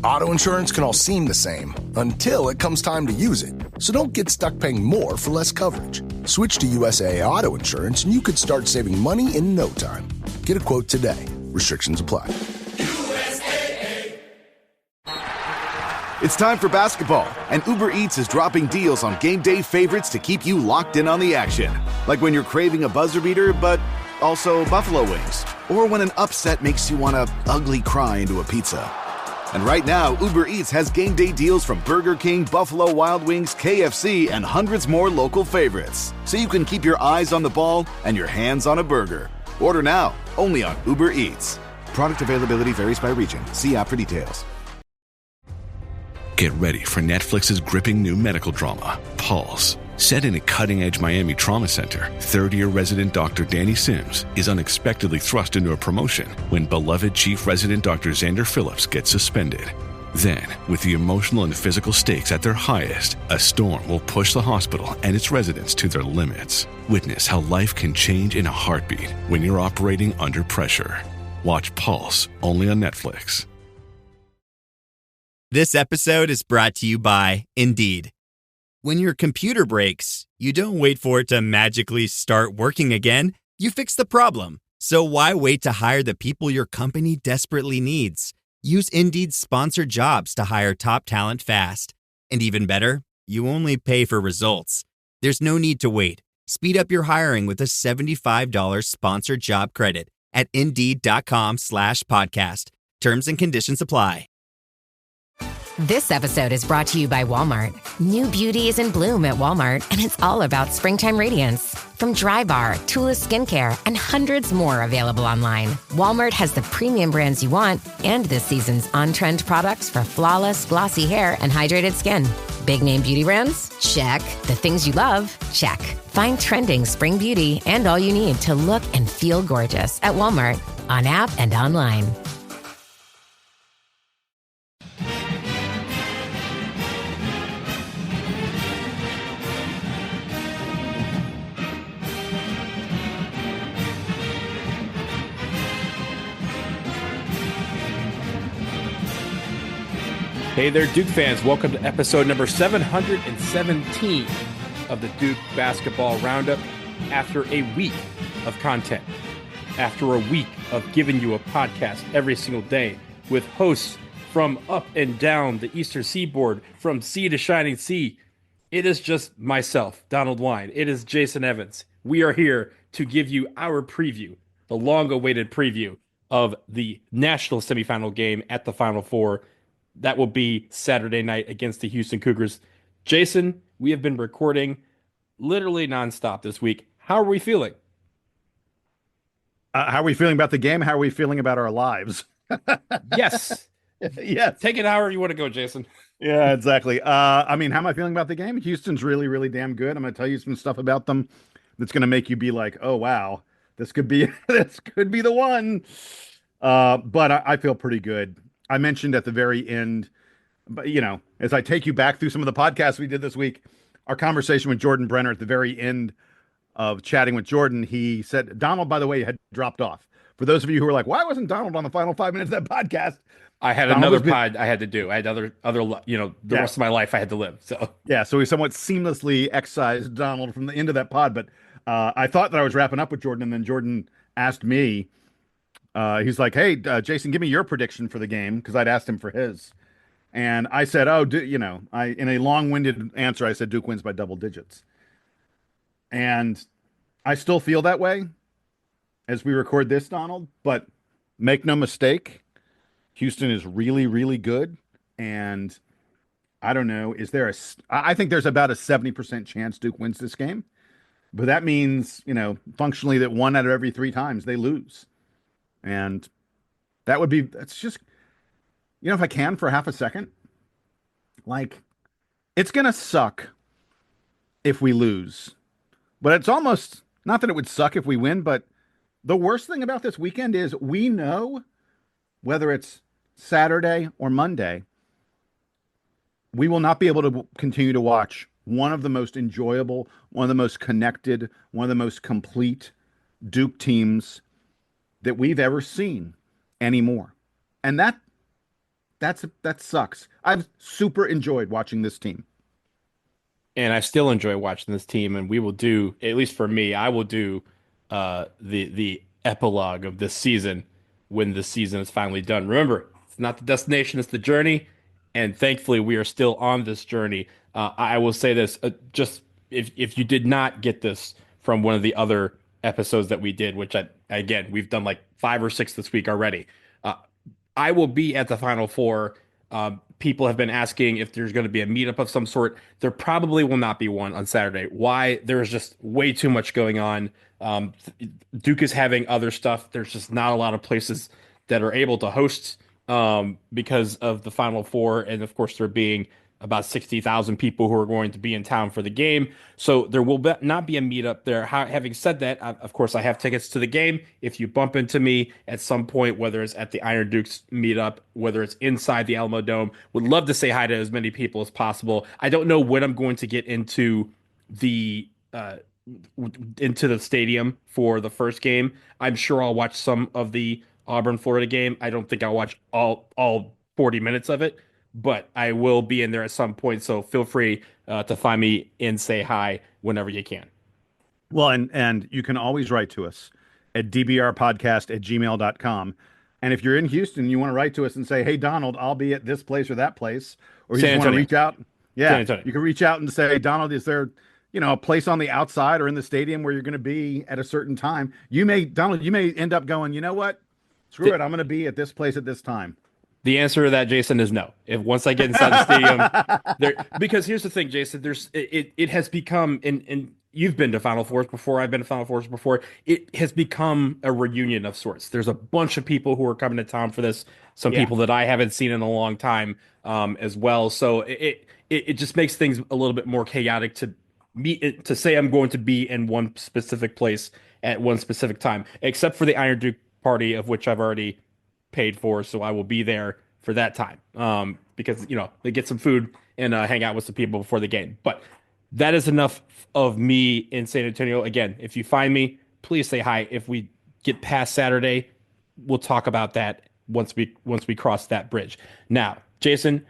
Auto insurance can all seem the same until it comes time to use it. So don't get stuck paying more for less coverage. Switch to USAA Auto Insurance and you could start saving money in no time. Get a quote today. Restrictions apply. It's time for basketball, and Uber Eats is dropping deals on game day favorites to keep you locked in on the action. Like when you're craving a buzzer beater, but also buffalo wings. Or when an upset makes you want to ugly cry into a pizza. And right now, Uber Eats has game day deals from Burger King, Buffalo Wild Wings, KFC, and hundreds more local favorites. So you can keep your eyes on the ball and your hands on a burger. Order now, only on Uber Eats. Product availability varies by region. See app for details. Get ready for Netflix's gripping new medical drama, Pulse. Set in a cutting-edge Miami trauma center, third-year resident Dr. Danny Sims is unexpectedly thrust into a promotion when beloved chief resident Dr. Xander Phillips gets suspended. Then, with the emotional and physical stakes at their highest, a storm will push the hospital and its residents to their limits. Witness how life can change in a heartbeat when you're operating under pressure. Watch Pulse, only on Netflix. This episode is brought to you by Indeed. When your computer breaks, you don't wait for it to magically start working again. You fix the problem. So why wait to hire the people your company desperately needs? Use Indeed's sponsored jobs to hire top talent fast. And even better, you only pay for results. There's no need to wait. Speed up your hiring with a $75 sponsored job credit at Indeed.com/podcast. Terms and conditions apply. This episode is brought to you by Walmart. New beauty is in bloom at Walmart, and it's all about springtime radiance. From Drybar, Tula Skincare, and hundreds more available online, Walmart has the premium brands you want and this season's on-trend products for flawless, glossy hair and hydrated skin. Big name beauty brands? Check. The things you love? Check. Find trending spring beauty and all you need to look and feel gorgeous at Walmart, on app and online. Hey there, Duke fans. Welcome to episode number 717 of the Duke Basketball Roundup. After a week of content, after a week of giving you a podcast every single day with hosts from up and down the Eastern Seaboard, from sea to shining sea, it is just myself, Donald Wine. It is Jason Evans. We are here to give you our preview, the long-awaited preview of the national semifinal game at the Final Four. That will be Saturday night against the Houston Cougars. Jason, we have been recording literally nonstop this week. How are we feeling? How are we feeling about the game? How are we feeling about our lives? Yes. Yes. Take it however you want to go, Jason. Yeah, exactly. I mean, how am I feeling about the game? Houston's really, really damn good. I'm going to tell you some stuff about them that's going to make you be like, oh, wow, this could be the one. But I feel pretty good. I mentioned at the very end, but as I take you back through some of the podcasts we did this week, our conversation with Jordan Brenner at the very end of chatting with Jordan, he said, Donald, by the way, had dropped off. For those of you who were like, why wasn't Donald on the final 5 minutes of that podcast? I had another pod I had to do. I had other, the rest of my life I had to live. So we somewhat seamlessly excised Donald from the end of that pod. But I thought that I was wrapping up with Jordan, and then Jordan asked me, he's like, hey, Jason, give me your prediction for the game, because I'd asked him for his. And I said, in a long-winded answer, I said Duke wins by double digits. And I still feel that way as we record this, Donald. But make no mistake, Houston is really, really good. And I don't know, I think there's about a 70% chance Duke wins this game. But that means, functionally that 1 out of every 3 times they lose. And that's just, if I can for half a second, like, it's going to suck if we lose. But it's almost, not that it would suck if we win, but the worst thing about this weekend is we know whether it's Saturday or Monday, we will not be able to continue to watch one of the most enjoyable, one of the most connected, one of the most complete Duke teams that we've ever seen anymore. And that that sucks. I've super enjoyed watching this team. And I still enjoy watching this team, and we will do, at least for me, I will do the epilogue of this season when the season is finally done. Remember, it's not the destination, it's the journey, and thankfully we are still on this journey. I will say this, just if you did not get this from one of the other episodes that we did, which again, we've done like 5 or 6 this week already. I will be at the Final Four. People have been asking if there's going to be a meetup of some sort. There probably will not be one on Saturday. Why? There's just way too much going on. Duke is having other stuff. There's just not a lot of places that are able to host because of the Final Four. And of course, there being about 60,000 people who are going to be in town for the game. So there will not be a meetup there. Having said that, of course, I have tickets to the game. If you bump into me at some point, whether it's at the Iron Dukes meetup, whether it's inside the Alamo Dome, would love to say hi to as many people as possible. I don't know when I'm going to get the stadium for the first game. I'm sure I'll watch some of the Auburn, Florida game. I don't think I'll watch all 40 minutes of it, but I will be in there at some point. So feel free to find me and say hi whenever you can. Well, and you can always write to us at dbrpodcast@gmail.com. And if you're in Houston, you want to write to us and say, hey, Donald, I'll be at this place or that place. Or you just want to reach out. Yeah, you can reach out and say, Donald, is there, a place on the outside or in the stadium where you're going to be at a certain time? Donald, you may end up going, you know what? Screw it. I'm going to be at this place at this time. The answer to that, Jason, is no. If once I get inside the stadium, because here's the thing, Jason, it has become, and you've been to Final Fours before, I've been to Final Fours before. It has become a reunion of sorts. There's a bunch of people who are coming to town for this. Some people that I haven't seen in a long time, as well. So it just makes things a little bit more chaotic to say I'm going to be in one specific place at one specific time, except for the Iron Duke party, of which I've already paid for, so I will be there for that time, because they get some food and hang out with some people before the game. But that is enough of me in San Antonio. Again, if you find me, please say hi. If we get past Saturday, we'll talk about that once we cross that bridge. Now, Jason,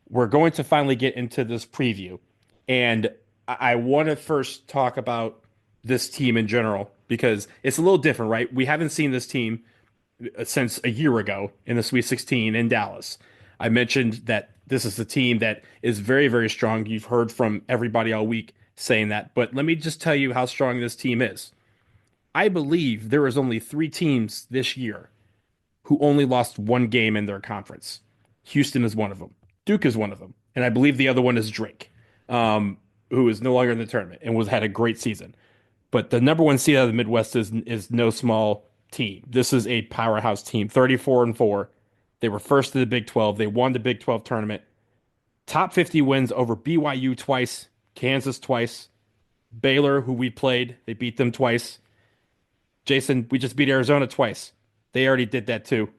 we're going to finally get into this preview, and I want to first talk about this team in general because it's a little different, right? We haven't seen this team since a year ago in the Sweet 16 in Dallas. I mentioned that this is a team that is very, very strong. You've heard from everybody all week saying that, but let me just tell you how strong this team is. I believe there is only 3 teams this year who only lost 1 game in their conference. Houston is one of them. Duke is one of them. And I believe the other one is Drake, who is no longer in the tournament and had a great season. But the number 1 seed out of the Midwest is no small team. This is a powerhouse team, 34-4. They were first in the Big 12. They won the Big 12 tournament. Top 50 wins over BYU twice, Kansas twice, Baylor, who we played, they beat them twice. Jason, we just beat Arizona twice. They already did that too.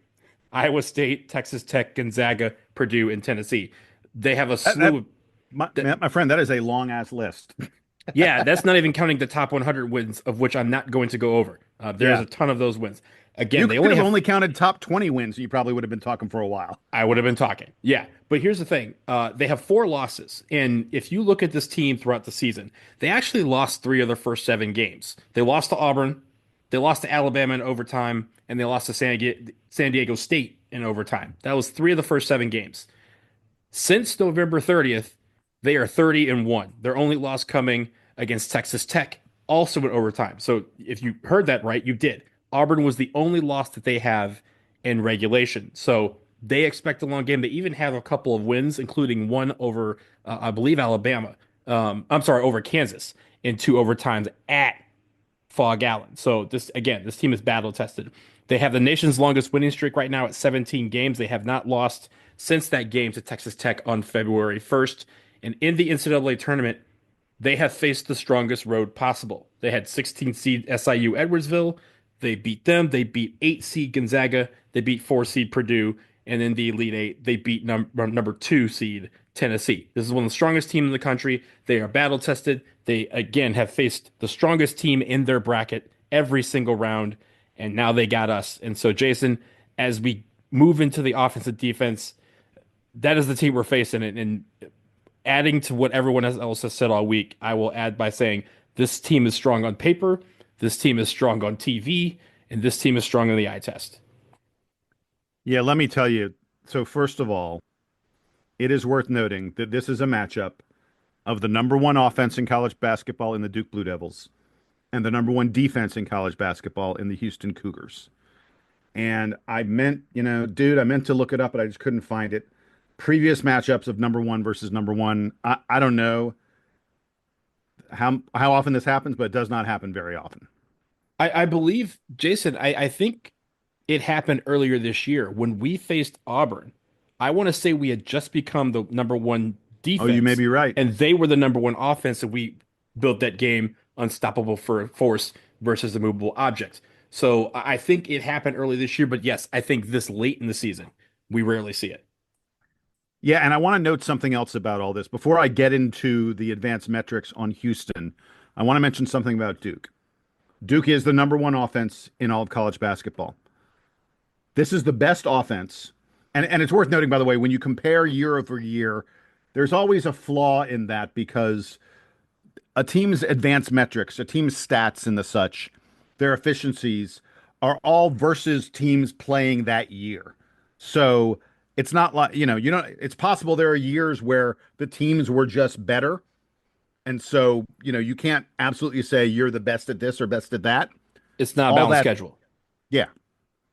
Iowa State, Texas Tech, Gonzaga, Purdue, and Tennessee. They have a slew. My friend, that is a long ass list. Yeah, that's not even counting the top 100 wins, of which I'm not going to go over. There's a ton of those wins. Again, they only counted top 20 wins. You probably would have been talking for a while. I would have been talking. Yeah. But here's the thing. They have 4 losses. And if you look at this team throughout the season, they actually lost 3 of their first 7 games. They lost to Auburn, they lost to Alabama in overtime, and they lost to San Diego State in overtime. That was 3 of the first 7 games. Since November 30th, they are 30-1. Their only loss coming against Texas Tech, also in overtime. So if you heard that right, you did. Auburn was the only loss that they have in regulation. So they expect a long game. They even have a couple of wins, including one over, I believe, Alabama. Over Kansas in 2 overtimes at Fog Allen. So this team is battle tested. They have the nation's longest winning streak right now at 17 games. They have not lost since that game to Texas Tech on February 1st. And in the NCAA tournament, they have faced the strongest road possible. They had 16 seed SIU Edwardsville. They beat them. They beat 8 seed Gonzaga. They beat 4 seed Purdue. And in the Elite 8, they beat number 2 seed Tennessee. This is one of the strongest teams in the country. They are battle tested. They, again, have faced the strongest team in their bracket every single round. And now they got us. And so, Jason, as we move into the offensive defense, that is the team we're facing. And adding to what everyone else has said all week, I will add by saying this team is strong on paper, this team is strong on TV, and this team is strong on the eye test. Yeah, let me tell you. So first of all, it is worth noting that this is a matchup of the number one offense in college basketball in the Duke Blue Devils and the number one defense in college basketball in the Houston Cougars. And I meant, I meant to look it up, but I just couldn't find it. Previous matchups of number one versus number one. I don't know how often this happens, but it does not happen very often. I believe, Jason, I think it happened earlier this year when we faced Auburn. I want to say we had just become the number one defense. Oh, you may be right. And they were the number one offense, and we built that game unstoppable for force versus the movable object. So I think it happened early this year, but yes, I think this late in the season, we rarely see it. Yeah, and I want to note something else about all this. Before I get into the advanced metrics on Houston, I want to mention something about Duke. Duke is the number one offense in all of college basketball. This is the best offense. And it's worth noting, by the way, when you compare year over year, there's always a flaw in that because a team's advanced metrics, a team's stats and the such, their efficiencies are all versus teams playing that year. So it's not like, it's possible there are years where the teams were just better. And so, you can't absolutely say you're the best at this or best at that. It's not a balanced schedule. Yeah.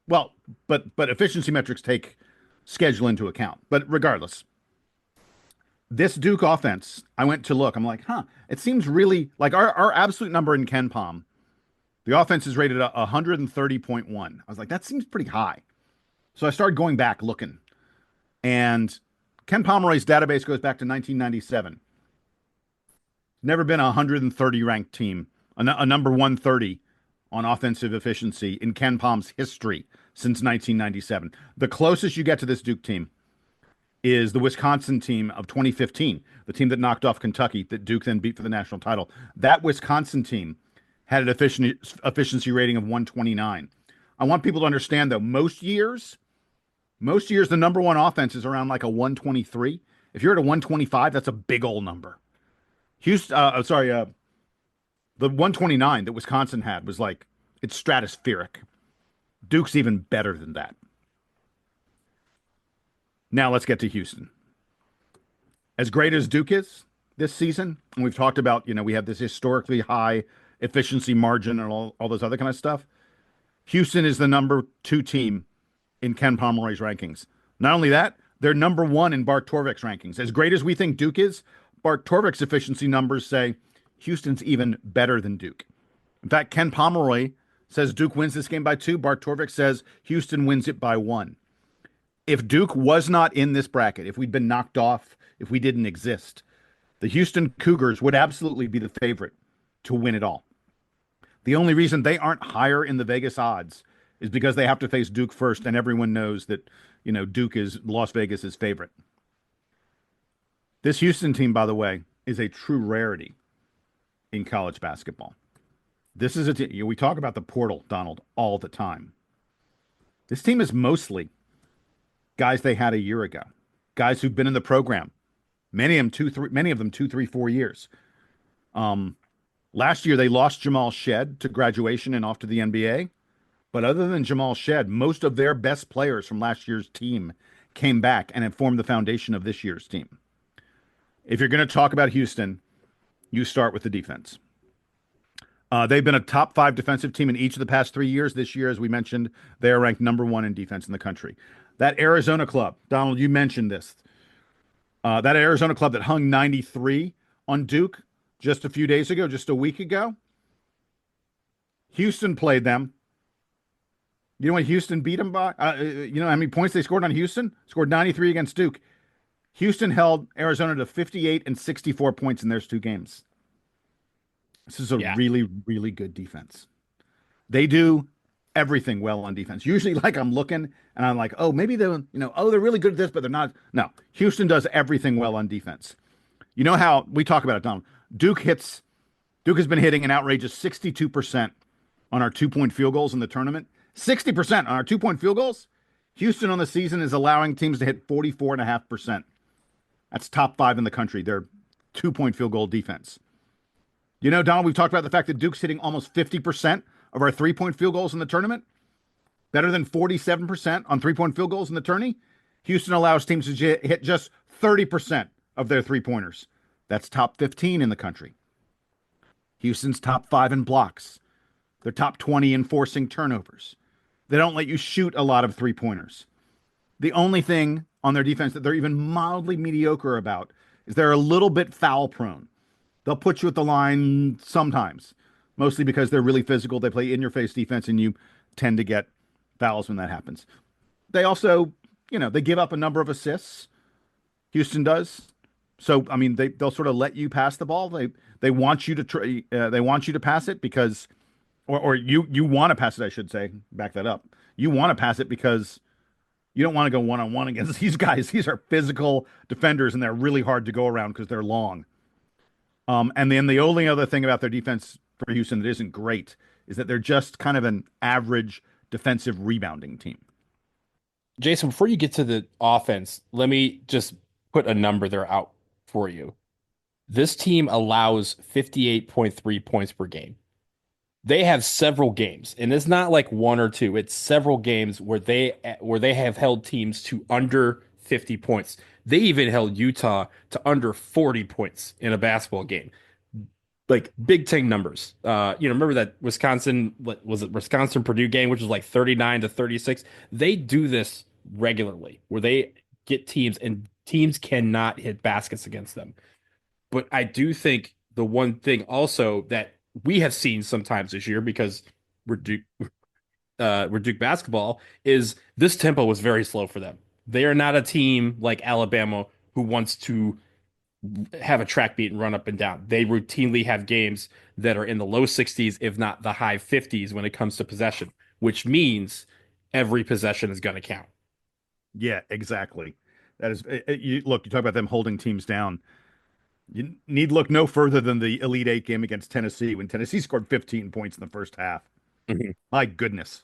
Well, but efficiency metrics take schedule into account. But regardless, this Duke offense, I went to look. I'm like, it seems really like our absolute number in KenPom. The offense is rated 130.1. I was like, that seems pretty high. So I started going back looking. And Ken Pomeroy's database goes back to 1997. Never been a 130 ranked team, a number 130 on offensive efficiency in KenPom's history since 1997. The closest you get to this Duke team is the Wisconsin team of 2015, the team that knocked off Kentucky, that Duke then beat for the national title. That Wisconsin team had an efficiency rating of 129. I want people to understand, though, most years, the number one offense is around like a 123. If you're at a 125, that's a big old number. The 129 that Wisconsin had was like, it's stratospheric. Duke's even better than that. Now let's get to Houston. As great as Duke is this season, and we've talked about, we have this historically high efficiency margin and all those other kind of stuff. Houston is the number 2 team in Ken Pomeroy's rankings. Not only that, they're number 1 in Bart Torvik's rankings. As great as we think Duke is, Bart Torvik's efficiency numbers say Houston's even better than Duke. In fact, Ken Pomeroy says Duke wins this game by 2. Bart Torvik says Houston wins it by 1. If Duke was not in this bracket, if we'd been knocked off, if we didn't exist, the Houston Cougars would absolutely be the favorite to win it all. The only reason they aren't higher in the Vegas odds is because they have to face Duke first, and everyone knows that, Duke is Las Vegas's favorite. This Houston team, by the way, is a true rarity in college basketball. This is we talk about the portal, Donald, all the time. This team is mostly guys they had a year ago, guys who've been in the program. Many of them 2, 3, 4 years. Last year they lost Jamal Shead to graduation and off to the NBA. But other than Jamal Shead, most of their best players from last year's team came back and have formed the foundation of this year's team. If you're going to talk about Houston, you start with the defense. They've been a top 5 defensive team in each of the past 3 years. This year, as we mentioned, they are ranked number 1 in defense in the country. That Arizona club, Donald, you mentioned this. That Arizona club that hung 93 on Duke just a few days ago, just a week ago. Houston played them. You know what Houston beat them by? You know how many points they scored on Houston? Scored 93 against Duke. Houston held Arizona to 58 and 64 points in those 2 games. This is a really, really good defense. They do everything well on defense. Usually, like, I'm looking and I'm like, oh, maybe they're really good at this, but they're not. No, Houston does everything well on defense. You know how we talk about it, Donald. Duke has been hitting an outrageous 62% on our 2-point field goals in the tournament. 60% on our 2-point field goals. Houston on the season is allowing teams to hit 44.5%. That's top 5 in the country. They're 2-point field goal defense. You know, Donald, we've talked about the fact that Duke's hitting almost 50% of our 3-point field goals in the tournament. Better than 47% on 3-point field goals in the tourney. Houston allows teams to hit just 30% of their 3-pointers. That's top 15 in the country. Houston's top 5 in blocks. They're top 20 in forcing turnovers. They don't let you shoot a lot of 3-pointers. The only thing on their defense that they're even mildly mediocre about is they're a little bit foul prone. They'll put you at the line sometimes, mostly because they're really physical. They play in-your-face defense, and you tend to get fouls when that happens. They also, they give up a number of assists. Houston does. So, I mean, they'll sort of let you pass the ball. They want you to try. They want you to pass it because, or you want to pass it. I should say. Back that up. You want to pass it because you don't want to go one-on-one against these guys. These are physical defenders, and they're really hard to go around because they're long. And then the only other thing about their defense for Houston that isn't great is that they're just kind of an average defensive rebounding team. Jason, before you get to the offense, let me just put a number there out for you. This team allows 58.3 points per game. They have several games, and it's not like one or two. It's several games where they have held teams to under 50 points. They even held Utah to under 40 points in a basketball game. Like Big Ten numbers. Remember that Wisconsin Purdue game, which was like 39-36. They do this regularly, where they get teams and teams cannot hit baskets against them. But I do think the one thing also that we have seen sometimes this year, because we're Duke basketball, is this tempo was very slow for them. They are not a team like Alabama who wants to have a track beat and run up and down. They routinely have games that are in the low 60s, if not the high 50s when it comes to possession, which means every possession is going to count. Yeah, exactly. That is, you talk about them holding teams down. You need look no further than the Elite Eight game against Tennessee when Tennessee scored 15 points in the first half. Mm-hmm. My goodness.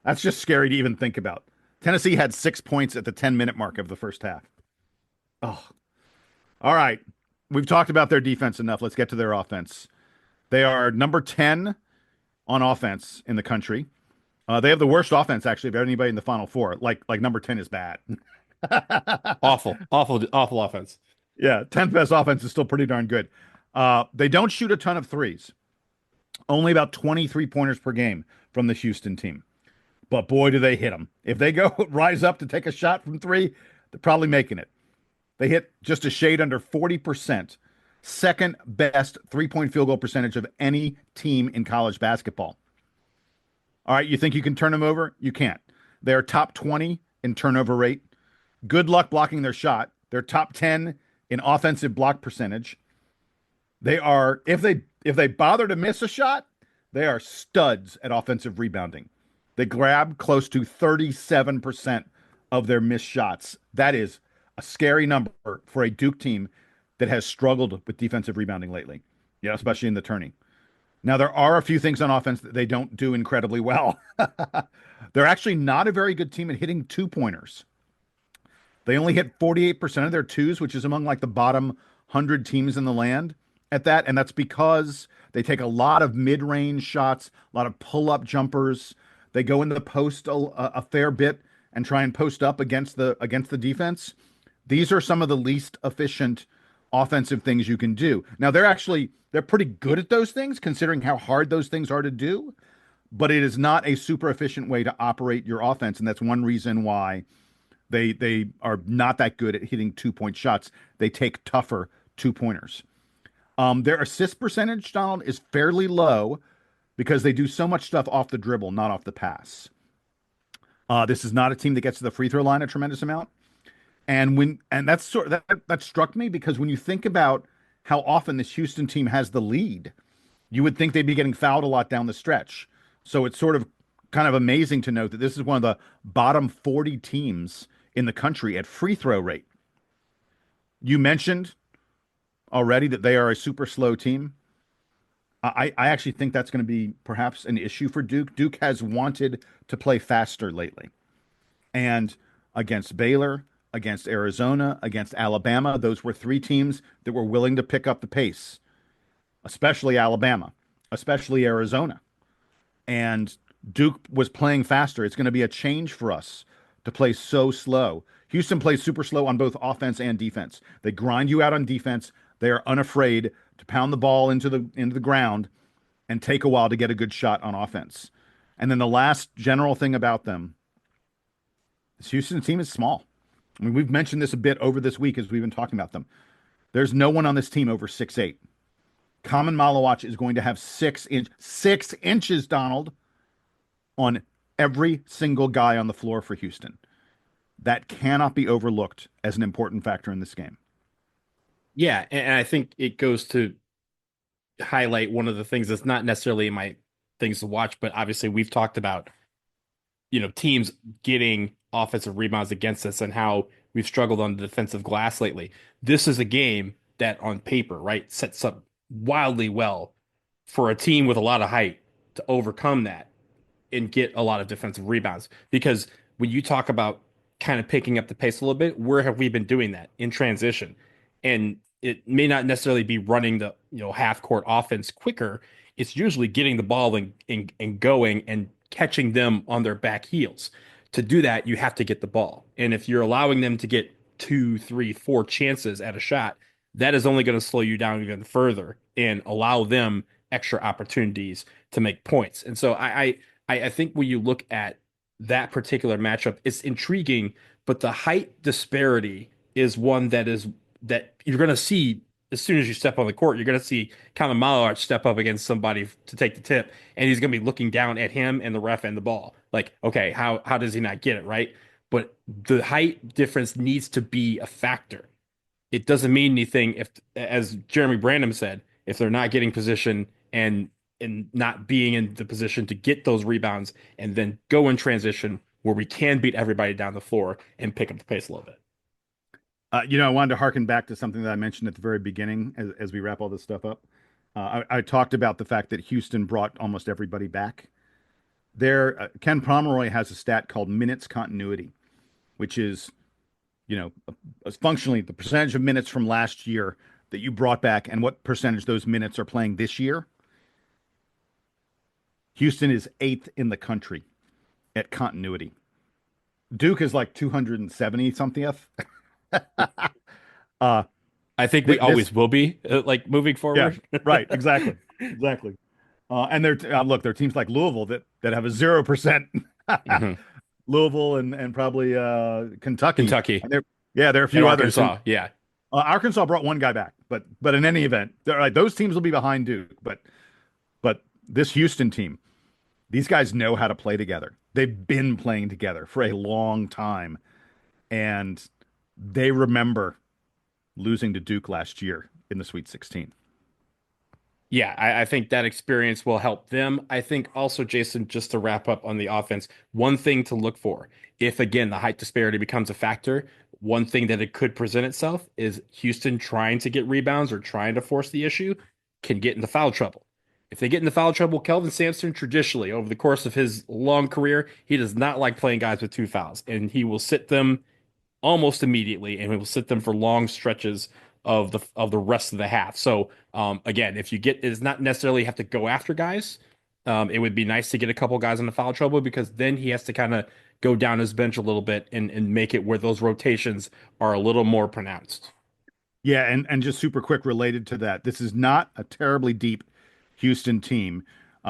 That's just scary to even think about. Tennessee had 6 points at the 10-minute mark of the first half. Oh, all right. We've talked about their defense enough. Let's get to their offense. They are number 10 on offense in the country. They have the worst offense, actually, of anybody in the Final Four. Like number 10 is bad. Awful offense. Yeah, 10th best offense is still pretty darn good. They don't shoot a ton of threes. Only about 23 pointers per game from the Houston team. But boy, do they hit them. If they go rise up to take a shot from 3, they're probably making it. They hit just a shade under 40%. Second best 3-point field goal percentage of any team in college basketball. All right, you think you can turn them over? You can't. They're top 20 in turnover rate. Good luck blocking their shot. They're top 10 in offensive block percentage. They are, if they bother to miss a shot, they are studs at offensive rebounding. They grab close to 37% of their missed shots. That is a scary number for a Duke team that has struggled with defensive rebounding lately. Yeah, especially in the tourney. Now, there are a few things on offense that they don't do incredibly well. They're actually not a very good team at hitting 2-pointers. They only hit 48% of their 2s, which is among like the bottom 100 teams in the land at that. And that's because they take a lot of mid-range shots, a lot of pull-up jumpers. They go into the post a fair bit and try and post up against the defense. These are some of the least efficient offensive things you can do. Now, they're pretty good at those things, considering how hard those things are to do, but it is not a super efficient way to operate your offense. And that's one reason why they are not that good at hitting 2-point shots. They take tougher 2-pointers. Their assist percentage, Donald, is fairly low because they do so much stuff off the dribble, not off the pass. This is not a team that gets to the free throw line a tremendous amount. And that's that struck me because when you think about how often this Houston team has the lead, you would think they'd be getting fouled a lot down the stretch. So it's sort of kind of amazing to note that this is one of the bottom 40 teams in the country at free throw rate. You mentioned already that they are a super slow team. I actually think that's going to be perhaps an issue for Duke. Duke has wanted to play faster lately. And against Baylor, against Arizona, against Alabama, those were three teams that were willing to pick up the pace, especially Alabama, especially Arizona. And Duke was playing faster. It's going to be a change for us to play so slow. Houston plays super slow on both offense and defense. They grind you out on defense. They are unafraid to pound the ball into the ground and take a while to get a good shot on offense. And then the last general thing about them, this Houston team is small. I mean, we've mentioned this a bit over this week as we've been talking about them. There's no one on this team over 6'8". Kaman Malawach is going to have 6 inches, Donald, on every single guy on the floor for Houston. That cannot be overlooked as an important factor in this game. Yeah, and I think it goes to highlight one of the things that's not necessarily in my things to watch, but obviously we've talked about, teams getting offensive rebounds against us and how we've struggled on the defensive glass lately. This is a game that on paper, right, sets up wildly well for a team with a lot of height to overcome that and get a lot of defensive rebounds. Because when you talk about kind of picking up the pace a little bit, where have we been doing that? In transition. And it may not necessarily be running the half court offense quicker. It's usually getting the ball and going and catching them on their back heels. To do that, you have to get the ball. And if you're allowing them to get 2, 3, 4 chances at a shot, that is only going to slow you down even further and allow them extra opportunities to make points. And so I think when you look at that particular matchup, it's intriguing, but the height disparity is one that you're going to see as soon as you step on the court. You're going to see Kaman Malawach step up against somebody to take the tip, and he's going to be looking down at him and the ref and the ball. Like, okay, how does he not get it, right? But the height difference needs to be a factor. It doesn't mean anything if, as Jeremy Branham said, if they're not getting position and not being in the position to get those rebounds and then go in transition where we can beat everybody down the floor and pick up the pace a little bit. I wanted to harken back to something that I mentioned at the very beginning as we wrap all this stuff up. I talked about the fact that Houston brought almost everybody back. Ken Pomeroy has a stat called minutes continuity, which is, functionally the percentage of minutes from last year that you brought back and what percentage those minutes are playing this year. Houston is 8th in the country at continuity. Duke is like 270 something. I think we always will be moving forward. Yeah, right. Exactly. And there are teams like Louisville that have a 0%. Mm-hmm. Louisville and probably Kentucky. And there are a few others. Arkansas. Yeah. Arkansas brought one guy back, but in any event, those teams will be behind Duke. But this Houston team, these guys know how to play together. They've been playing together for a long time, and they remember losing to Duke last year in the Sweet 16. Yeah, I think that experience will help them. I think also, Jason, just to wrap up on the offense, one thing to look for, if again the height disparity becomes a factor, one thing that it could present itself is Houston trying to get rebounds or trying to force the issue can get into foul trouble. If they get into foul trouble, Kelvin Sampson traditionally over the course of his long career, he does not like playing guys with 2 fouls, and he will sit them almost immediately, and he will sit them for long stretches of the rest of the half. So again, if you it's not necessarily have to go after guys. It would be nice to get a couple guys into foul trouble, because then he has to kind of go down his bench a little bit and make it where those rotations are a little more pronounced. Yeah, and just super quick related to that, this is not a terribly deep Houston team.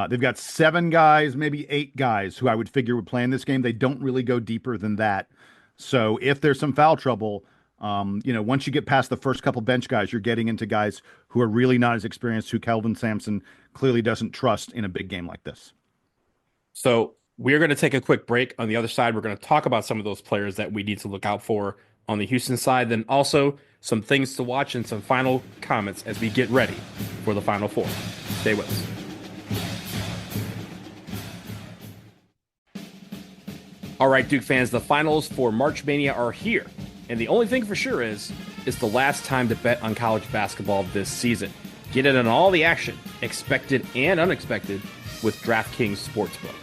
They've got 7 guys, maybe 8 guys who I would figure would play in this game. They don't really go deeper than that. So if there's some foul trouble, once you get past the first couple bench guys, you're getting into guys who are really not as experienced, who Kelvin Sampson clearly doesn't trust in a big game like this. So we're going to take a quick break. On the other side, we're going to talk about some of those players that we need to look out for on the Houston side, then also some things to watch and some final comments as we get ready for the Final Four. Stay with us. All right, Duke fans, the finals for March Mania are here. And the only thing for sure is it's the last time to bet on college basketball this season. Get in on all the action, expected and unexpected, with DraftKings Sportsbook.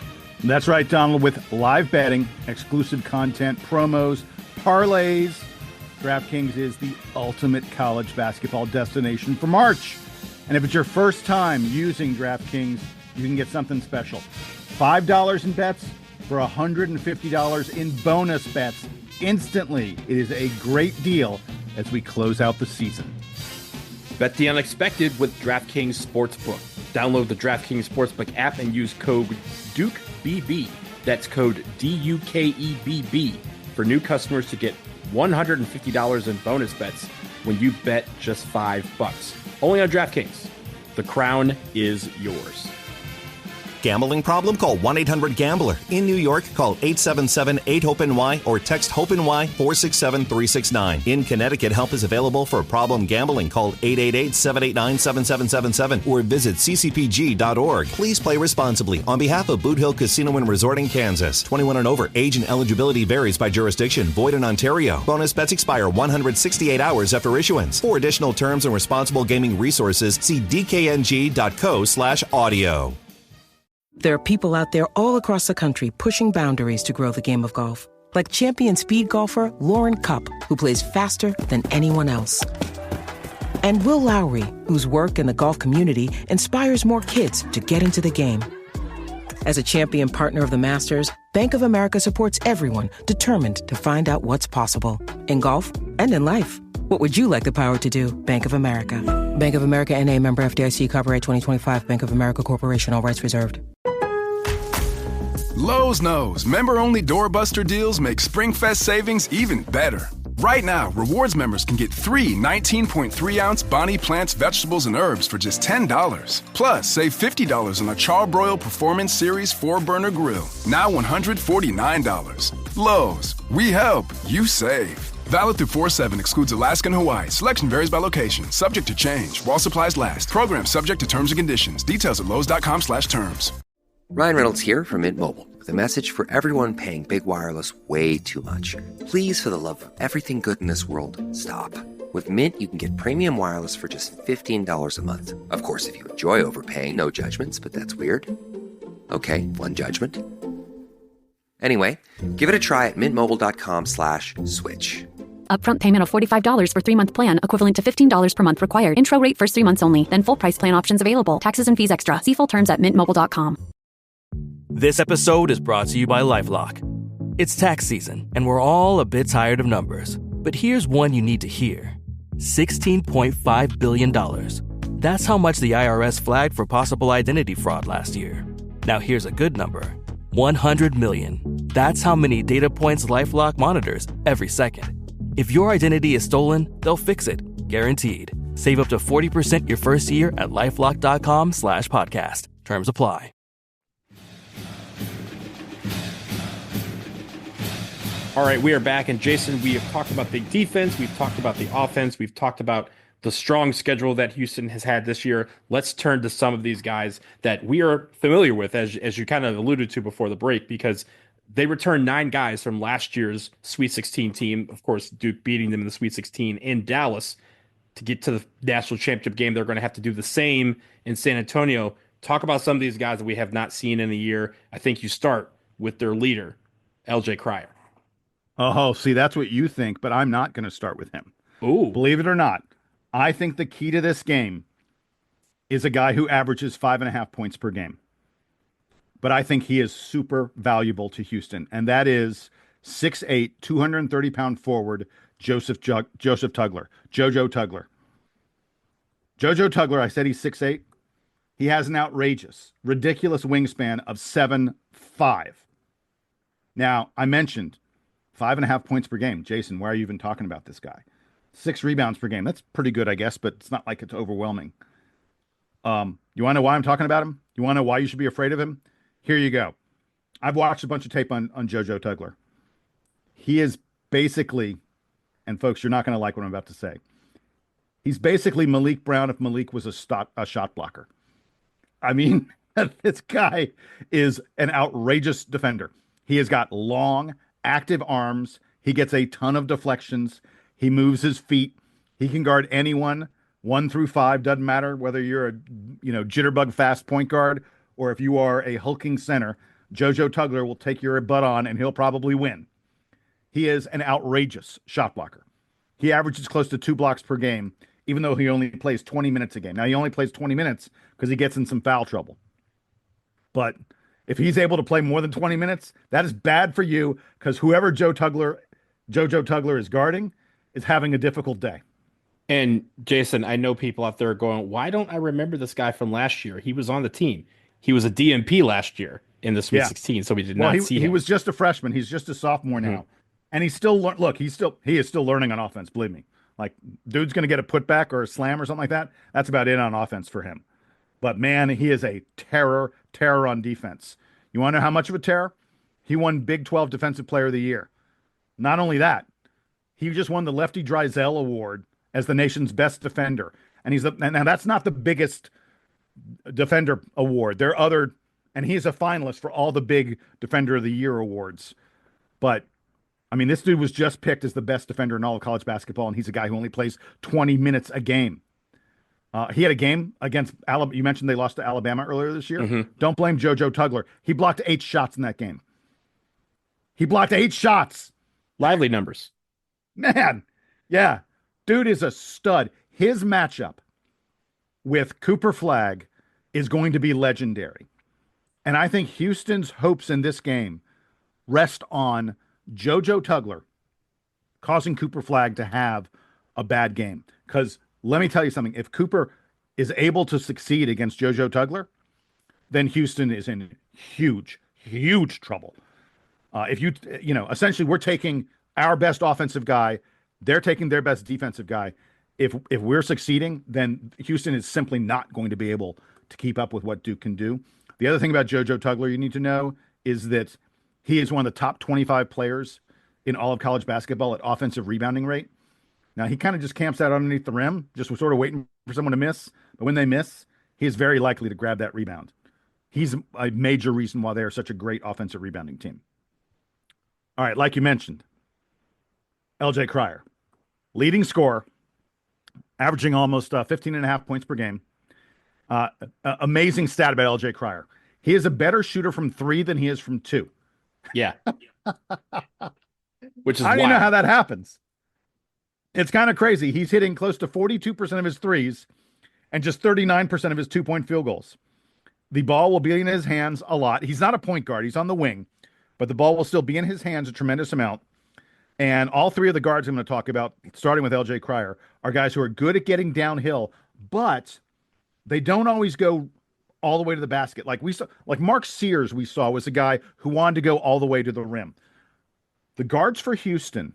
That's right, Donald, with live betting, exclusive content, promos, parlays. DraftKings is the ultimate college basketball destination for March. And if it's your first time using DraftKings, you can get something special. $5 in bets for $150 in bonus bets instantly. It is a great deal as we close out the season. Bet the unexpected with DraftKings Sportsbook. Download the DraftKings Sportsbook app and use code DUKEBB. That's code DUKEBB for new customers to get $150 in bonus bets when you bet just $5. Only on DraftKings. The crown is yours. Gambling problem? Call 1-800-GAMBLER. In New York, call 877-8-HOPE-NY or text HOPE-NY 467-369. In Connecticut, help is available for problem gambling. Call 888-789-7777 or visit ccpg.org. Please play responsibly. On behalf of Boot Hill Casino and Resort in Kansas, 21 and over. Age and eligibility varies by jurisdiction. Void in Ontario. Bonus bets expire 168 hours after issuance. For additional terms and responsible gaming resources, see dkng.co/audio. There are people out there all across the country pushing boundaries to grow the game of golf. Like champion speed golfer Lauren Cupp, who plays faster than anyone else. And Will Lowry, whose work in the golf community inspires more kids to get into the game. As a champion partner of the Masters, Bank of America supports everyone determined to find out what's possible. In golf and in life. What would you like the power to do? Bank of America. Bank of America N.A. member FDIC, copyright 2025, Bank of America Corporation, all rights reserved. Lowe's knows member-only doorbuster deals make SpringFest savings even better. Right now, rewards members can get 3 19.3-ounce Bonnie Plants vegetables and herbs for just $10. Plus, save $50 on a Char-Broil Performance Series 4-burner grill, now $149. Lowe's, we help, you save. Valid through 4/7, excludes Alaska and Hawaii. Selection varies by location, subject to change. While supplies last. Program subject to terms and conditions. Details at lowes.com/terms. Ryan Reynolds here from Mint Mobile with a message for everyone paying big wireless way too much. Please, for the love of everything good in this world, stop. With Mint, you can get premium wireless for just $15 a month. Of course, if you enjoy overpaying, no judgments, but that's weird. Okay, one judgment. Anyway, give it a try at mintmobile.com/switch. Upfront payment of $45 for 3-month plan, equivalent to $15 per month required. Intro rate first 3 months only. Then full price plan options available. Taxes and fees extra. See full terms at mintmobile.com. This episode is brought to you by LifeLock. It's tax season, and we're all a bit tired of numbers. But here's one you need to hear. $16.5 billion. That's how much the IRS flagged for possible identity fraud last year. Now here's a good number. 100 million. That's how many data points LifeLock monitors every second. If your identity is stolen, they'll fix it. Guaranteed. Save up to 40% your first year at LifeLock.com/podcast. Terms apply. All right, we are back. And Jason, we have talked about the defense. We've talked about the offense. We've talked about the strong schedule that Houston has had this year. Let's turn to some of these guys that we are familiar with, as you kind of alluded to before the break, because they returned 9 guys from last year's Sweet 16 team. Of course, Duke beating them in the Sweet 16 in Dallas. To get to the national championship game, they're going to have to do the same in San Antonio. Talk about some of these guys that we have not seen in a year. I think you start with their leader, LJ Cryer. Oh, see, that's what you think, but I'm not going to start with him. Ooh. Believe it or not, I think the key to this game is a guy who averages 5.5 points per game. But I think he is super valuable to Houston, and that is 6'8", 230-pound forward Joseph Tugler. Jojo Tugler. Jojo Tugler, I said he's 6'8". He has an outrageous, ridiculous wingspan of 7'5". Now, I mentioned 5.5 points per game. Jason, why are you even talking about this guy? 6 rebounds per game. That's pretty good, I guess, but it's not like it's overwhelming. You want to know why I'm talking about him? You want to know why you should be afraid of him? Here you go. I've watched a bunch of tape on Jojo Tugler. He is basically, and folks, you're not going to like what I'm about to say. He's basically Malik Brown if Malik was a shot blocker. I mean, this guy is an outrageous defender. He has got long, active arms. He gets a ton of deflections. He moves his feet. He can guard anyone, 1 through 5. Doesn't matter whether you're a jitterbug fast point guard or if you are a hulking center JoJo Tugler will take your butt on and he'll probably win. He is an outrageous shot blocker. He averages close to 2 blocks per game, even though he only plays 20 minutes a game. Now, he only plays 20 minutes because he gets in some foul trouble. But if he's able to play more than 20 minutes, that is bad for you because whoever JoJo Tugler is guarding is having a difficult day. And Jason, I know people out there are going, why don't I remember this guy from last year? He was on the team. He was a DMP last year in the Sweet 16, so we did not see him. He was just a freshman. He's just a sophomore now. And he's still he is still learning on offense, believe me. Like, dude's going to get a putback or a slam or something like that. That's about it on offense for him. But man, he is a terror on defense. You want to know how much of a terror? He won Big 12 Defensive Player of the Year. Not only that, he just won the Lefty Driesell Award as the nation's best defender. And now that's not the biggest defender award. There are other, and he's a finalist for all the big Defender of the Year awards. But I mean, this dude was just picked as the best defender in all of college basketball, and he's a guy who only plays 20 minutes a game. He had a game against Alabama. You mentioned they lost to Alabama earlier this year. Don't blame JoJo Tugler. He blocked 8 shots in that game. He blocked 8 shots. Lively numbers. Man, yeah. Dude is a stud. His matchup with Cooper Flagg is going to be legendary. And I think Houston's hopes in this game rest on JoJo Tugler causing Cooper Flagg to have a bad game. Because let me tell you something. If Cooper is able to succeed against JoJo Tugler, then Houston is in huge trouble. Essentially we're taking our best offensive guy. They're taking their best defensive guy. If we're succeeding, then Houston is simply not going to be able to keep up with what Duke can do. The other thing about JoJo Tugler you need to know is that he is one of the top 25 players in all of college basketball at offensive rebounding rate. Now, he kind of just camps out underneath the rim, just sort of waiting for someone to miss. But when they miss, he is very likely to grab that rebound. He's a major reason why they are such a great offensive rebounding team. All right, like you mentioned, LJ Cryer, leading scorer, averaging almost 15.5 points per game. Amazing stat about LJ Cryer. He is a better shooter from 3 than he is from 2. Yeah. Which is I don't wild. know how that happens. It's kind of crazy. He's hitting close to 42% of his threes and just 39% of his 2-point field goals. The ball will be in his hands a lot. He's not a point guard. He's on the wing, but the ball will still be in his hands a tremendous amount. And all 3 of the guards I'm going to talk about, starting with LJ Cryer, are guys who are good at getting downhill, but they don't always go all the way to the basket. Like we saw, like Mark Sears we saw was a guy who wanted to go all the way to the rim. The guards for Houston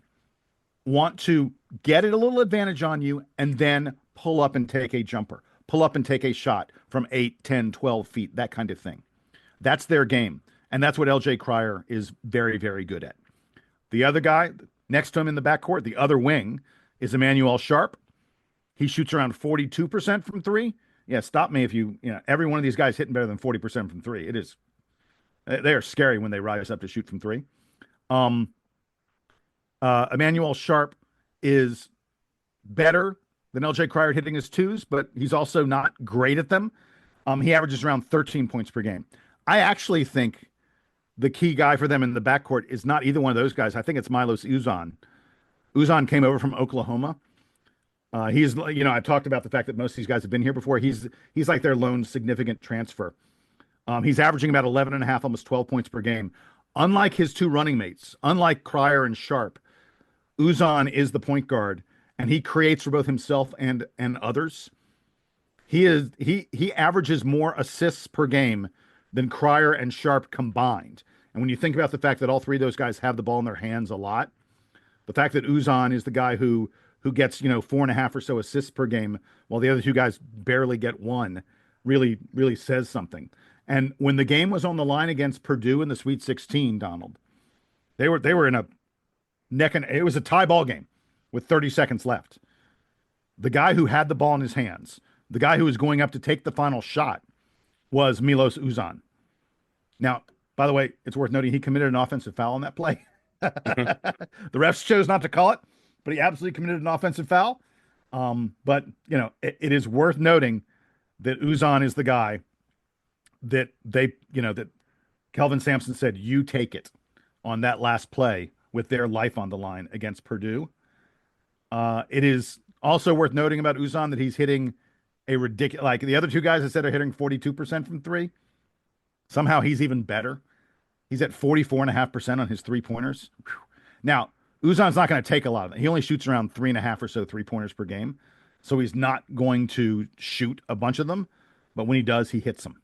want to get it a little advantage on you and then pull up and take a jumper, pull up and take a shot from 8, 10, 12 feet, that kind of thing. That's their game. And that's what LJ Cryer is very, very good at. The other guy next to him in the backcourt, the other wing, is Emmanuel Sharp. He shoots around 42% from 3. Yeah, stop me if every one of these guys hitting better than 40% from 3. They are scary when they rise up to shoot from 3. Emmanuel Sharp is better than LJ Cryer hitting his 2s, but he's also not great at them. He averages around 13 points per game. I actually think the key guy for them in the backcourt is not either one of those guys. I think it's Milos Uzan. Uzan came over from Oklahoma. He's, I've talked about the fact that most of these guys have been here before. He's like their lone significant transfer. He's averaging about 11.5, almost 12 points per game. Unlike his 2 running mates, unlike Cryer and Sharp, Uzan is the point guard, and he creates for both himself and others. He averages more assists per game than Cryer and Sharp combined. And when you think about the fact that all 3 of those guys have the ball in their hands a lot, the fact that Uzan is the guy who gets 4.5 or so assists per game, while the other 2 guys barely get 1, really, really says something. And when the game was on the line against Purdue in the Sweet 16, Donald, they were in a it was a tie ball game with 30 seconds left. The guy who had the ball in his hands, the guy who was going up to take the final shot, was Milos Uzan. Now, by the way, it's worth noting he committed an offensive foul on that play. The refs chose not to call it, but he absolutely committed an offensive foul. But it is worth noting that Uzan is the guy that they, that Kelvin Sampson said, "You take it," on that last play with their life on the line against Purdue. It is also worth noting about Uzan that he's hitting a ridiculous, like the other two guys I said are hitting 42% from three. Somehow he's even better. He's at 44.5% on his 3-pointers. Now, Uzan's not going to take a lot of it. He only shoots around 3.5 or so 3-pointers per game. So he's not going to shoot a bunch of them. But when he does, he hits them.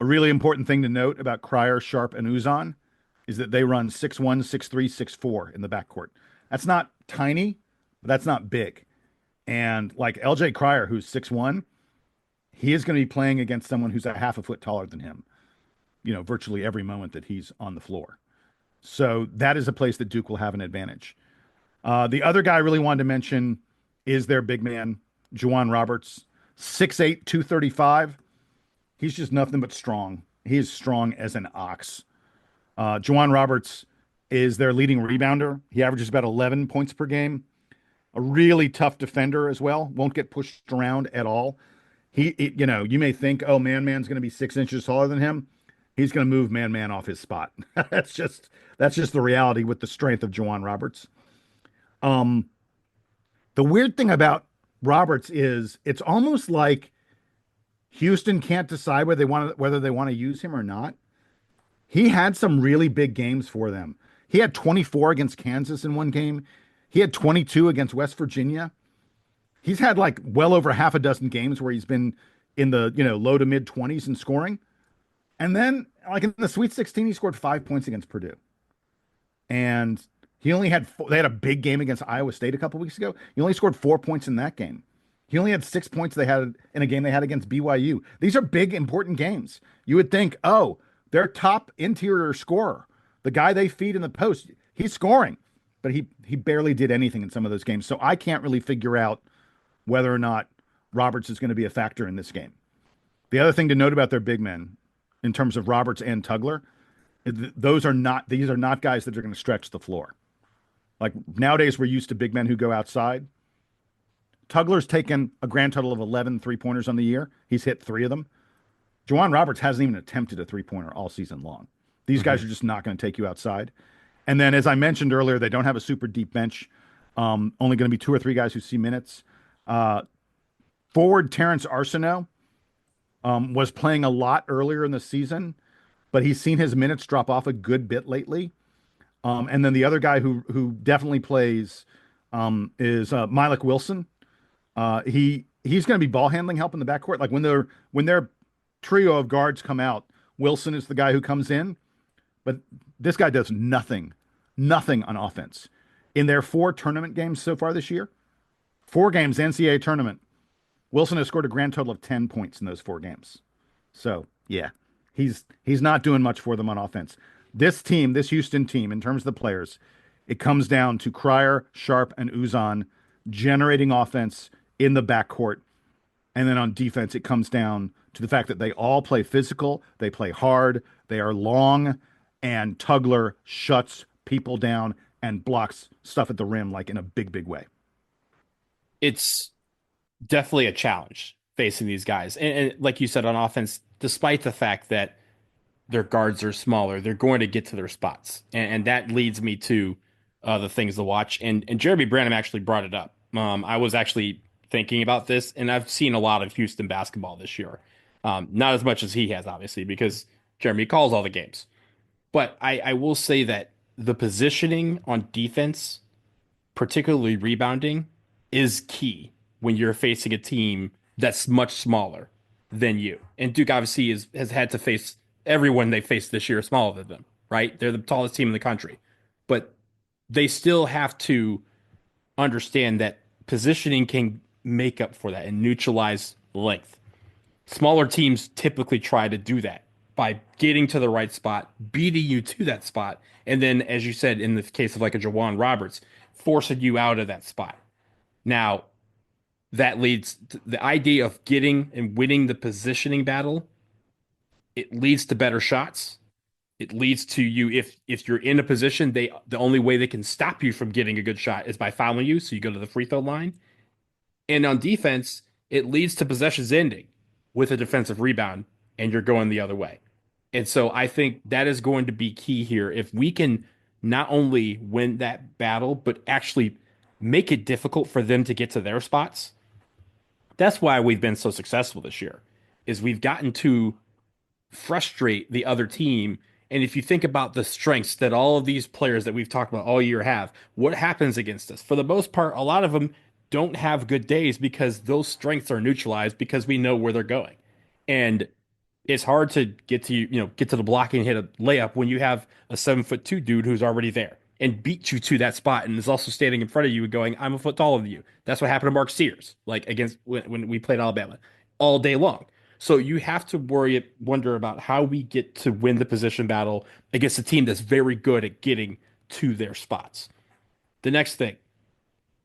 A really important thing to note about Cryer, Sharp, and Uzan is that they run 6'1", 6'3", 6'4" in the backcourt. That's not tiny, but that's not big. And like LJ Cryer, who's 6'1", he is going to be playing against someone who's a half a foot taller than him, virtually every moment that he's on the floor. So that is a place that Duke will have an advantage. The other guy I really wanted to mention is their big man, J'Wan Roberts, 6'8", 235. He's just nothing but strong. He is strong as an ox. J'Wan Roberts is their leading rebounder. He averages about 11 points per game. A really tough defender as well. Won't get pushed around at all. You may think, oh, man's going to be 6 inches taller than him. He's going to move man off his spot. That's just the reality with the strength of J'Wan Roberts. The weird thing about Roberts is it's almost like Houston can't decide whether they want to use him or not. He had some really big games for them. He had 24 against Kansas in one game. He had 22 against West Virginia. He's had like well over half a dozen games where he's been in the low to mid 20s in scoring. And then like in the Sweet 16, he scored 5 points against Purdue. And he only had they had a big game against Iowa State a couple weeks ago. He only scored 4 points in that game. He only had 6 points they had in a game they had against BYU. These are big, important games. You would think, oh, their top interior scorer, the guy they feed in the post, he's scoring. But he barely did anything in some of those games. So I can't really figure out whether or not Roberts is going to be a factor in this game. The other thing to note about their big men, in terms of Roberts and Tugler, these are not guys that are going to stretch the floor. Like nowadays, we're used to big men who go outside. Tugler's taken a grand total of 11 3-pointers on the year. He's hit 3 of them. J'Wan Roberts hasn't even attempted a 3-pointer all season long. These guys are just not going to take you outside. And then, as I mentioned earlier, they don't have a super deep bench. Only going to be 2 or 3 guys who see minutes. Forward Terrence Arsenault was playing a lot earlier in the season, but he's seen his minutes drop off a good bit lately. And then the other guy who definitely plays is Malik Wilson. He's going to be ball handling help in the backcourt. Like when their trio of guards come out, Wilson is the guy who comes in, but this guy does nothing on offense. In their 4 tournament games so far this year, 4 games NCAA tournament, Wilson has scored a grand total of 10 points in those 4 games. So yeah, he's not doing much for them on offense. This Houston team, in terms of the players, it comes down to Cryer, Sharp, and Uzan generating offense in the backcourt. And then on defense, it comes down to the fact that they all play physical, they play hard, they are long, and Tugler shuts people down and blocks stuff at the rim like in a big, big way. It's definitely a challenge facing these guys. And like you said, on offense, despite the fact that their guards are smaller, they're going to get to their spots. And that leads me to the things to watch. And Jeremy Branham actually brought it up. I was actually thinking about this, and I've seen a lot of Houston basketball this year. Not as much as he has, obviously, because Jeremy calls all the games. But I will say that the positioning on defense, particularly rebounding, is key when you're facing a team that's much smaller than you. And Duke obviously has had to face everyone they faced this year smaller than them, right? They're the tallest team in the country. But they still have to understand that positioning can make up for that and neutralize length. Smaller teams typically try to do that by getting to the right spot, beating you to that spot, and then, as you said, in the case of like a J'Wan Roberts, forcing you out of that spot. Now, that leads to the idea of getting and winning the positioning battle. It leads to better shots. It leads to you, if you're in a position, the only way they can stop you from getting a good shot is by fouling you, so you go to the free throw line. And on defense, it leads to possessions ending with a defensive rebound, and you're going the other way. And so I think that is going to be key here. If we can not only win that battle, but actually make it difficult for them to get to their spots. That's why we've been so successful this year, is we've gotten to frustrate the other team. And if you think about the strengths that all of these players that we've talked about all year have, what happens against us? For the most part, a lot of them don't have good days because those strengths are neutralized because we know where they're going. And it's hard to get to the block and hit a layup when you have a 7'2" dude who's already there and beat you to that spot and is also standing in front of you and going, I'm a foot taller than you. That's what happened to Mark Sears, like against when we played Alabama all day long. So you have to wonder about how we get to win the position battle against a team that's very good at getting to their spots. The next thing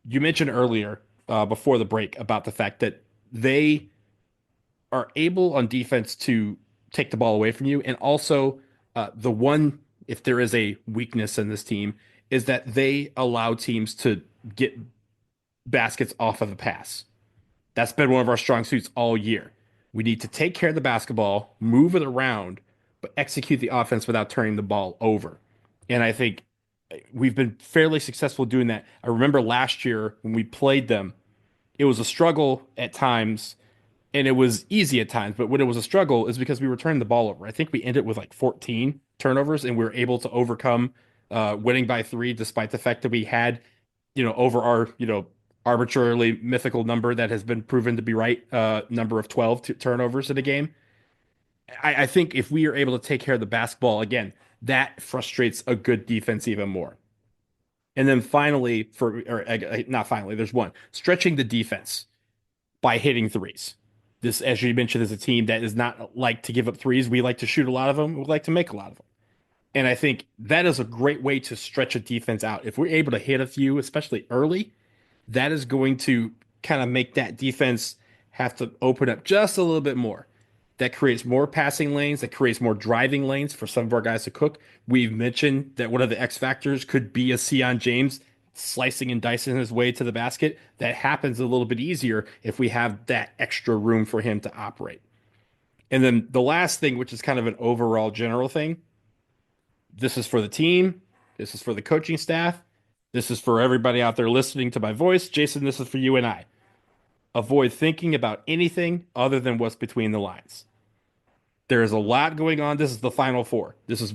you mentioned earlier before the break about the fact that they are able on defense to take the ball away from you. And also if there is a weakness in this team, is that they allow teams to get baskets off of the pass. That's been one of our strong suits all year. We need to take care of the basketball, move it around, but execute the offense without turning the ball over. And I think we've been fairly successful doing that. I remember last year when we played them, it was a struggle at times and it was easy at times. But when it was a struggle is because we were turning the ball over. I think we ended with like 14 turnovers and we were able to overcome winning by 3, despite the fact that we had, over our, arbitrarily mythical number that has been proven to be right, number of 12 turnovers in a game. I think if we are able to take care of the basketball, again, that frustrates a good defense even more. And then finally, not finally, there's one, stretching the defense by hitting threes. This, as you mentioned, is a team that is not like to give up threes. We like to shoot a lot of them. We like to make a lot of them. And I think that is a great way to stretch a defense out. If we're able to hit a few, especially early, that is going to kind of make that defense have to open up just a little bit more. That creates more passing lanes, that creates more driving lanes for some of our guys to cook. We've mentioned that one of the X factors could be a Sion James slicing and dicing his way to the basket. That happens a little bit easier if we have that extra room for him to operate. And then the last thing, which is kind of an overall general thing, this is for the team, this is for the coaching staff, this is for everybody out there listening to my voice. Jason, this is for you and I. Avoid thinking about anything other than what's between the lines. There is a lot going on. This is the Final Four. This is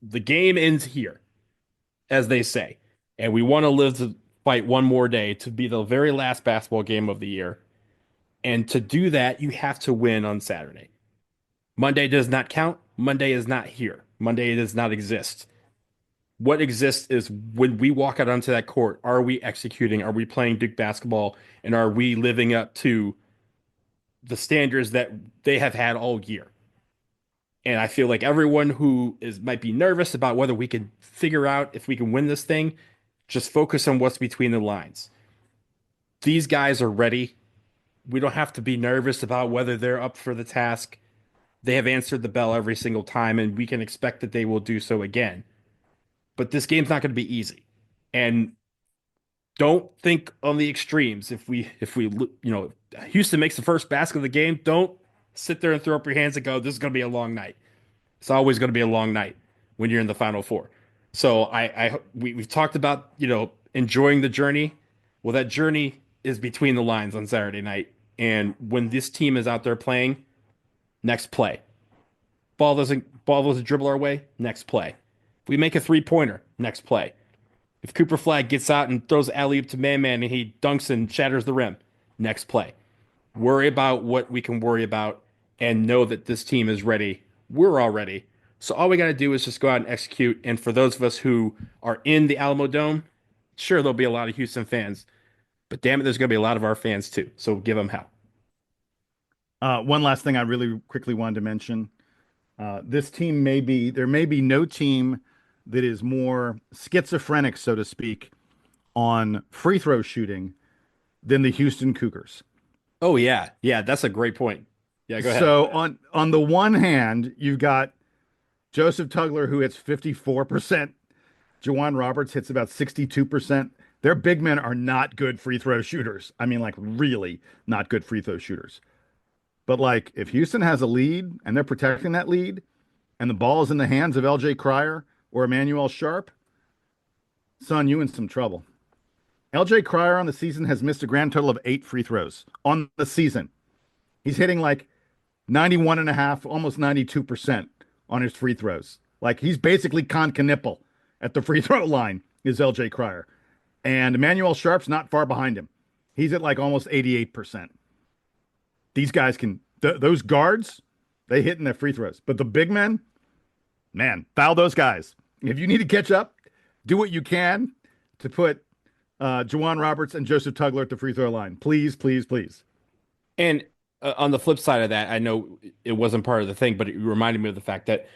the game ends here, as they say. And we want to live to fight one more day to be the very last basketball game of the year. And to do that, you have to win on Saturday. Monday does not count. Monday is not here. Monday does not exist. What exists is when we walk out onto that court, are we executing? Are we playing Duke basketball? And are we living up to the standards that they have had all year? And I feel like everyone who might be nervous about whether we can figure out if we can win this thing, just focus on what's between the lines. These guys are ready. We don't have to be nervous about whether they're up for the task. They have answered the bell every single time, and we can expect that they will do so again. But this game's not going to be easy. And don't think on the extremes. If Houston makes the first basket of the game, don't sit there and throw up your hands and go, this is going to be a long night. It's always going to be a long night when you're in the Final Four. So we've talked about, enjoying the journey. Well, that journey is between the lines on Saturday night. And when this team is out there playing, next play. Ball doesn't dribble our way, next play. If we make a three-pointer, next play. If Cooper Flagg gets out and throws alley-oop to Man and he dunks and shatters the rim, next play. Worry about what we can worry about and know that this team is ready. We're all ready. So all we got to do is just go out and execute. And for those of us who are in the Alamo Dome, sure, there'll be a lot of Houston fans. But damn it, there's going to be a lot of our fans too. So give them hell. One last thing I really quickly wanted to mention. This team there may be no team that is more schizophrenic, so to speak, on free throw shooting than the Houston Cougars. Oh, yeah. Yeah, that's a great point. Yeah, go ahead. So on the one hand, you've got Joseph Tugler, who hits 54%. Jawan Roberts hits about 62%. Their big men are not good free throw shooters. I mean, like, really not good free throw shooters. But, like, if Houston has a lead and they're protecting that lead, and the ball is in the hands of LJ Cryer or Emmanuel Sharp, son, you in some trouble. LJ Cryer on the season has missed a grand total of 8 free throws on the season. He's hitting like 91.5%, almost 92% on his free throws. Like, he's basically Con Knipple at the free throw line is LJ Cryer. And Emmanuel Sharp's not far behind him. He's at like almost 88%. These guys can, those guards, they hit in their free throws. But the big men, man, foul those guys. If you need to catch up, do what you can to put Juwan Roberts and Joseph Tugler at the free throw line. Please, please, please. And on the flip side of that, I know it wasn't part of the thing, but it reminded me of the fact that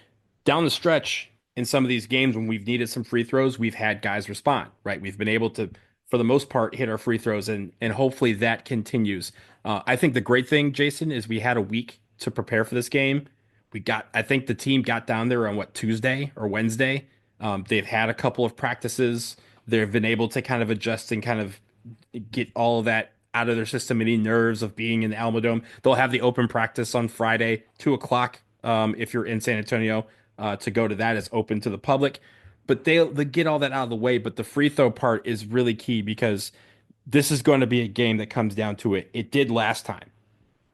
down the stretch in some of these games when we've needed some free throws, we've had guys respond, right? We've been able to, for the most part, hit our free throws, and hopefully that continues. I think the great thing, Jason, is we had a week to prepare for this game. I think the team got down there on Tuesday or Wednesday. They've had a couple of practices. They've been able to kind of adjust and kind of get all of that out of their system, any nerves of being in the Alamodome. They'll have the open practice on Friday, 2:00. If you're in San Antonio, to go to that is open to the public. But they get all that out of the way. But the free throw part is really key because this is going to be a game that comes down to it. It did last time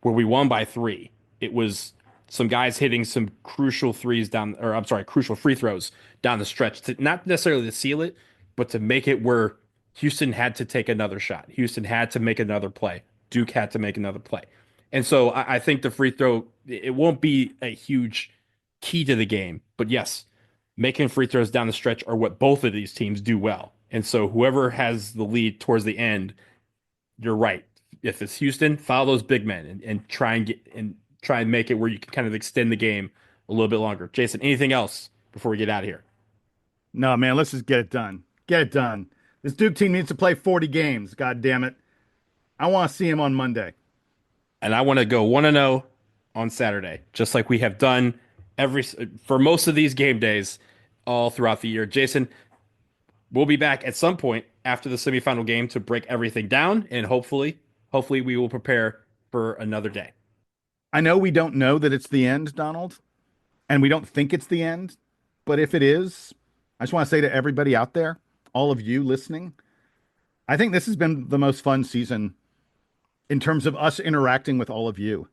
where we won by 3. It was some guys hitting some crucial free throws down the stretch, to not necessarily to seal it, but to make it where Houston had to take another shot. Houston had to make another play. Duke had to make another play. And so I think the free throw, it won't be a huge key to the game. But yes, making free throws down the stretch are what both of these teams do well. And so whoever has the lead towards the end, you're right. If it's Houston, follow those big men and try and make it where you can kind of extend the game a little bit longer. Jason, anything else before we get out of here? No, man, let's just get it done. Get it done. This Duke team needs to play 40 games. God damn it. I want to see him on Monday. And I want to go 1-0 on Saturday, just like we have done for most of these game days all throughout the year. Jason, we'll be back at some point after the semifinal game to break everything down, and hopefully we will prepare for another day. I know we don't know that it's the end, Donald, and we don't think it's the end, but if it is, I just want to say to everybody out there, all of you listening, I think this has been the most fun season in terms of us interacting with all of you.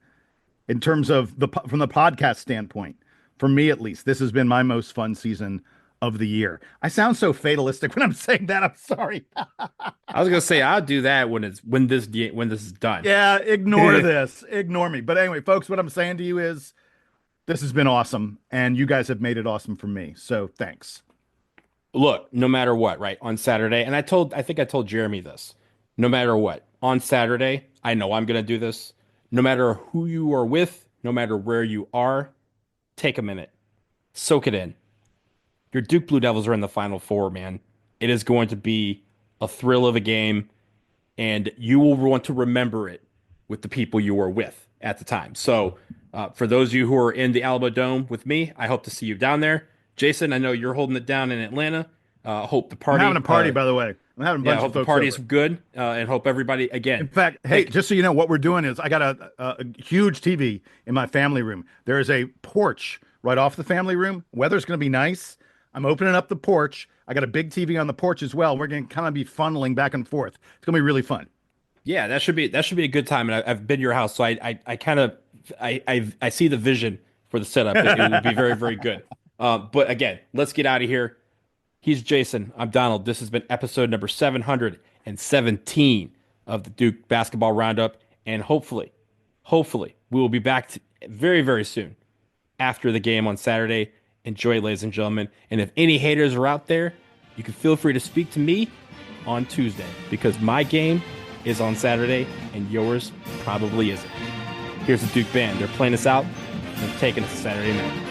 In terms of from the podcast standpoint, for me at least, this has been my most fun season of the year. I sound so fatalistic when I'm saying that. I'm sorry. I was gonna say I'll do that when this is done. Yeah, ignore this. Ignore me. But anyway, folks, what I'm saying to you is this has been awesome, and you guys have made it awesome for me. So thanks. Look, no matter what, right, on Saturday, and I think I told Jeremy this, no matter what, on Saturday, I know I'm going to do this. No matter who you are with, no matter where you are, take a minute. Soak it in. Your Duke Blue Devils are in the Final Four, man. It is going to be a thrill of a game, and you will want to remember it with the people you were with at the time. So for those of you who are in the Alamodome with me, I hope to see you down there. Jason, I know you're holding it down in Atlanta. Hope the party. I'm having a party, by the way. I'm having a bunch of folks. Hope the party's good, and hope everybody again. In fact, hey, just so you know, what we're doing is I got a huge TV in my family room. There is a porch right off the family room. Weather's going to be nice. I'm opening up the porch. I got a big TV on the porch as well. We're going to kind of be funneling back and forth. It's going to be really fun. Yeah, that should be a good time. And I've been to your house, so I see the vision for the setup. It will be very, very good. But again, let's get out of here. He's Jason. I'm Donald. This has been episode number 717 of the Duke Basketball Roundup. And hopefully, we will be back very, very soon after the game on Saturday. Enjoy, ladies and gentlemen. And if any haters are out there, you can feel free to speak to me on Tuesday, because my game is on Saturday and yours probably isn't. Here's the Duke Band. They're playing us out and taking us to Saturday night.